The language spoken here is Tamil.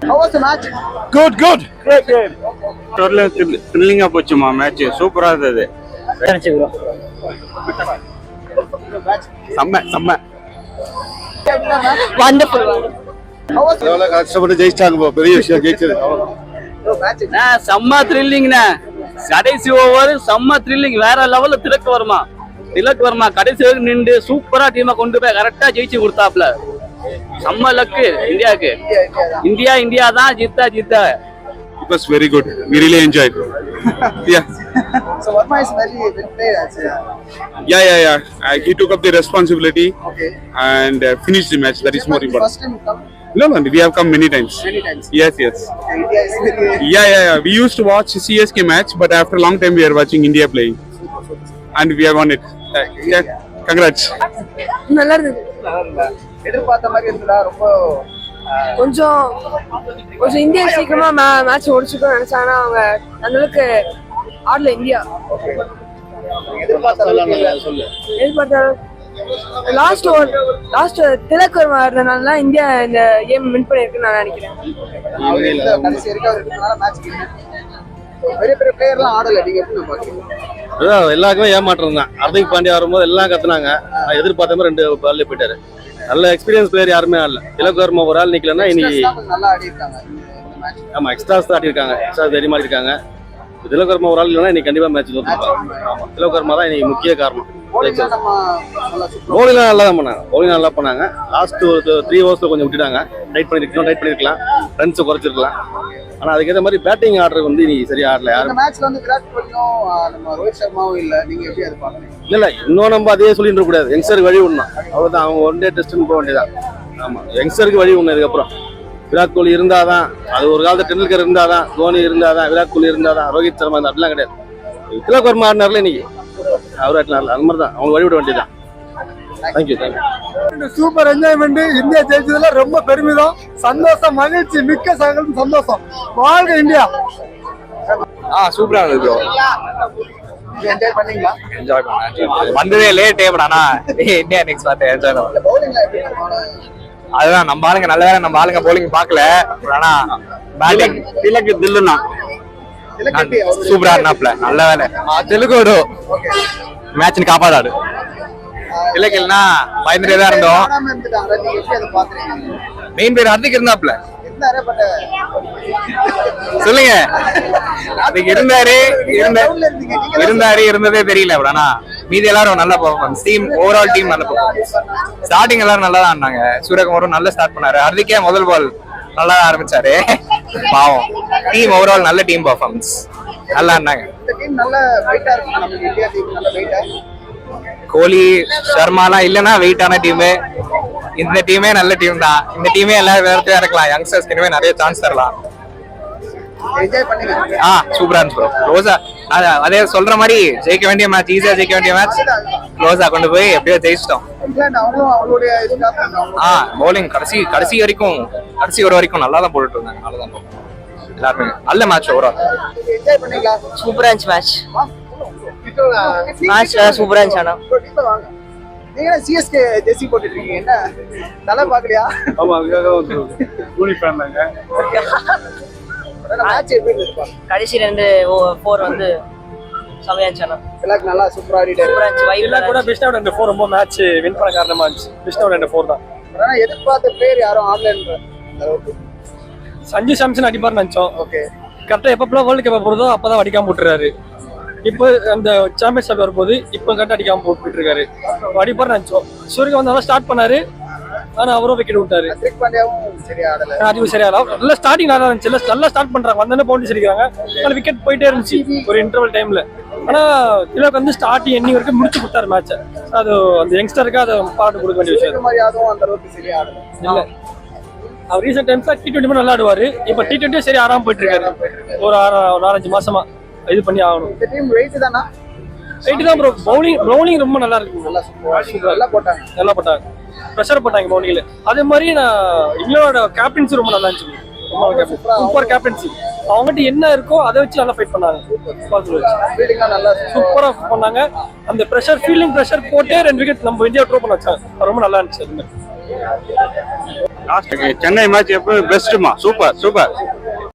How was the match? Good, good. Great game. Totally thrilling up போச்சுமா மேட்ச் சூப்பரா இருந்தது. செம்ம Wonderful. How was the கஷ்டப்பட்டு ஜெயிச்சாங்க பெரிய விஷயம் ஜெயிச்சது. match? செம்ம த்ரில்லிங்ண்ணா. கடைசி ஓவர் செம்ம த்ரில்லிங், வேற லெவல்ல திலக் வர்மா கடைசி வரைக்கும் நின்று சூப்பரா டீமை கொண்டு போய் கரெக்டா ஜெயிச்சு கொடுத்தாப்ல. செம்ம லக்கு இந்தியாவுக்கு. இந்தியா தான் Jeddah. It was very good. We really enjoyed. Yeah. So Verma is very well played actually. Yeah. He took up the responsibility Okay. and finished the match. That is more important. First time you come No, we have come many times. many times. Yes. India is very Yeah. We used to watch CSK match, but after a long time we are watching India playing. And we have won it. Yeah. Congrats. நல்லா இருந்தது. எதிர்பார்த்த மாதிரி இருந்ததா? ரொம்ப கொஞ்சம் இந்தியா சீக்கிரமா மேட்ச் முடிச்சுக்கணும்னு நினைச்சாங்கன்னா அவங்க அந்த அளவுக்கு ஆடல இந்தியா. எதிர்பார்த்த லாஸ்ட் திலக் வர்மா இருந்தனால இந்தியா இந்த கேம் வின் பண்ணிருக்குன்னு நான் நினைக்கிறேன். கடைசி வரைக்கும் அவர் இருக்கனால மேட்ச் பெரிய பிளேயர்லாம் ஆடல. நீங்க எப்படி பாக்குறீங்க? அதான் எல்லாருக்குமே ஏமாற்றம் தான். ஹர்திக் பாண்டியா வரும்போது எல்லாம் கத்துனாங்க. எதிர்பார்த்த மாதிரி 2 பால்ல போயிட்டாரு. நல்ல எக்ஸ்பீரியன்ஸ் பிளேயர் யாருமே ஆடல. திலக் வர்மா ஒரு ஆள் நிக்கலன்னா இன்னைக்கு நல்லா ஆடி இருக்காங்க இந்த மேட்ச். ஆமா எக்ஸ்ட்ராஸ் தான் ஆடி இருக்காங்க. எக்ஸ்ட்ரா தெரியுமா இருக்காங்க. திலக் வர்மா ஒரு ஆள் இல்லைன்னா இன்னைக்கு கண்டிப்பா மேட்ச் தோத்துருப்பாங்க. ஆமா திலக் வர்மா தான் இன்னைக்கு முக்கிய காரணம். bowling நம்ம நல்லா சூப்பர் பவுலிங் நல்லா பண்ணாங்க. லாஸ்ட் ஒரு 3 ஓவர்ஸ்ல கொஞ்சம் விட்டுட்டாங்க. டைட் பண்ணிருக்கலாம். ரன்ஸ் குறைச்சிருக்கலாம். ஆனா அதுக்கேற்ற மாதிரி பேட்டிங் ஆர்டர் வந்து இன்னைக்கு சரியா ஆடல. இந்த மேட்ச்ல வந்து விராட் கோலியும் நம்ம ரோஹித் சர்மாவும் இல்ல. நீங்க எப்படி அது பாக்குறீங்க? இல்ல இன்னும் நம்ம அதே சொல்லிட்டு இருக்க கூடாது. யங்ஸ்டருக்கு வழி விடணும். அவ்வளவுதான். அவங்க ஒன் டே டெஸ்ட்னு போக வேண்டியதான். ஆமா யங்ஸ்டருக்கு வழி விடணும். இதுக்கப்புறம் விராட் கோலி இருந்தாதான், அது ஒரு காலத்துல டெண்டுல்கர் இருந்தாதான், தோனி இருந்தாதான், விராட் கோலி இருந்தாதான், ரோஹித் சர்மா இருந்தா அப்படிலாம் கிடையாது. திலக் வர்மா ஆடினார்ல இன்னைக்கு அவர் ஆடினார்ல அது மாதிரி தான். அவங்க வழி விட வேண்டியதான். தேங்க்யூ. Super enjoyment. இந்தியா ஜெயிச்சதுல ரொம்ப பெருமிதம், சந்தோஷம், மகிழ்ச்சி, மிக்க சந்தோஷம். வாழ்க இந்தியா. சூப்பரா இருந்தது ப்ரோ. என்ஜாய் பண்ணீங்களா? என்ஜாய் பண்ணேன். வந்ததே லேட் டைம் ஆனா இந்தியா நெக்ஸ்ட் பார்த்து என்ஜாய் பண்ணோம். பவுலிங்ல எப்படி பண்ணாங்க? அதுதான் நம்ம ஆளுங்க நல்ல வேலை நம்ம ஆளுங்க bowling பார்க்கல. ஆனா பேட்டிங் திலக் தில்லுனா திலக்கட்டி சூப்பரா இருந்தாப்ல. நல்ல வேலை தெலுங்கோடு ஓகே. மேட்ச் காப்பாதாடு. திலக் இல்லைன்னா பயந்துட்டே தான் இருந்தோம். ஆடாம இருந்துட்டாங்க. நீங்க எப்படி அதை பாக்குறீங்க? மெயின் பேர் ஹர்திக் இருந்தாப்ல. இருந்தாரே பட் சொல்லுங்க. அதுக்கு இருந்ததே தெரியல. ஆனா மீதி எல்லாரும் நல்ல பெர்ஃபார்மன்ஸ். ஓவரால் டீம் நல்ல பெர்ஃபார்மன்ஸ். ஸ்டார்டிங் எல்லாரும் நல்லா தான் ஆடினாங்க. சூரியகுமாரும் நல்லா ஸ்டார்ட் பண்ணாரு. ஹர்திக்கே முதல் பால் நல்லா ஆரம்பிச்சாரு. பாவம் டீம் ஓவரால் நல்ல டீம் பெர்ஃபார்மன்ஸ். நல்லா ஆடினாங்க. இந்த டீம் நல்ல வெயிட்டா இருக்கு. நம்ம இந்தியா டீம் நல்ல வெயிட்டா. கோலி சர்மாலாம் இல்லைன்னா வெயிட்டான டீமு. இந்த டீமே நல்ல டீம் தான். இந்த டீமே எல்லாரும் வேறத்தையும் இறக்கலாம். யங்ஸ்டர்ஸ்க்கு இனிமே நிறைய சான்ஸ் தரலாம். என்ஜாய் பண்ணீங்க? சூப்பரா இருந்துச்சு ப்ரோ. க்ளோஸா அதே சொல்ற மாதிரி ஜெயிக்க வேண்டிய மேட்ச், ஈஸியா ஜெயிக்க வேண்டிய மேட்ச் க்ளோஸா கொண்டு போய் எப்படியோ ஜெயிச்சிட்டோம். இங்கிலாந்து அவங்களும் அவங்களுடைய இதுக்காக பவுலிங் கடைசி ஒரு வரைக்கும் நல்லா தான் போட்டுட்டு இருந்தாங்க. நல்லா தான் போகும் எல்லாருமே. நல்ல மேட்ச் ஓவரால். என்ஜாய் பண்ணீங்களா? சூப்பரா இருந்துச்சு மேட்ச் சூப்பரா இருந்துச்சு. ஆனா நீங்க சிஎஸ்கே ஜெர்சி போட்டுட்டு இருக்கீங்க. என்ன நல்லா பாக்கலையா? ஆமா அதுக்காக வந்து கூலி ஃபேன் தாங்க. மேட்ச் எப்படி இருந்துச்சு? கடைசி 2 4 வந்து செமையா இருந்துச்சு. எல்லாரும் நல்லா சூப்பரா ஆடிட்டாரு. எல்லாம் கூட பெஸ்ட் அவுட் 4 ரொம்ப மேட்ச் வின் பண்ண காரணமா இருந்துச்சு. பெஸ்ட் அவுட் 4 தான். ஆனா எதிர்பார்த்த பிளேயர் யாரும் ஆடலன்ற அளவுக்கு. சஞ்சு சாம்சன் அடிப்பார்னு நினைச்சோம். ஓகே. கரெக்டா எப்பப்பெல்லாம் வேர்ல்டு கப் போறதோ அப்பதான் அடிக்காம போட்டுறாரு. இப்போ அந்த சாம்பியன்ஷிப் வரும்போது இப்போ கரெக்டா அடிக்காம போட்டு இருக்காரு. அடிப்பார்னு நினைச்சோம். சூரியன் வந்து நல்லா ஸ்டார்ட் பண்ணாரு. ஆனா அவரும் விக்கெட் விட்டாரு. ஹர்திக் பாண்டியாவும் சரியா ஆடல. அதுவும் சரியா நல்லா ஸ்டார்டிங் நல்லா இருந்துச்சு. நல்லா ஸ்டார்ட் பண்றாங்க. வந்தோடனே பவுண்டரி அடிக்கிறாங்க. அதனால விக்கெட் போயிட்டே இருந்துச்சு ஒரு இன்டர்வல் டைம்ல. ஆனா திலக் வந்து ஸ்டார்டிங் எண்டிங் வரைக்கும் முடிச்சு கொடுத்தாரு மேட்ச. அது அந்த யங்ஸ்டருக்கு அதை பாட்டு கொடுக்க வேண்டிய விஷயம். மாதிரி அதுவும் அந்த அளவுக்கு சரியா ஆடல. இல்ல அவர் ரீசெண்ட் டைம்ஸ்ல T20 நல்லா ஆடுவாரு. இப்ப T20 சரி ஆறாம போயிட்டு இருக்காரு. ஒரு 4-5 மாசமா இது பண்ணி ஆகணும். இந்த டீம் வெயிட் தானா? வெயிட் தான் ப்ரோ. பவுலிங் ரொம்ப நல்லா இருக்கு. நல்லா சூப்பரா நல்லா போட்டாங்க. ப்ரெஷர் போட்டாங்க பவுலிங்ல. அதே மாதிரி இங்கிலாந்தோட கேப்டன்சி ரொம்ப நல்லா இருந்துச்சு. Super captaincy. அவங்ககிட்ட என்ன இருக்கோ அதை வச்சு நல்லா ஃபைட் பண்ணாங்க. சூப்பரா பண்ணாங்க. அந்த ப்ரெஷர் ஃபீல்டிங் ப்ரெஷர் போட்டு 2 விக்கெட் நம்ம இந்தியா ட்ரோ பண்ண வச்சாங்க. ரொம்ப நல்லா இருந்துச்சு. லாஸ்ட் சென்னை மேட்ச் எப்போ பெஸ்ட்டுமா, சூப்பர் சூப்பர்.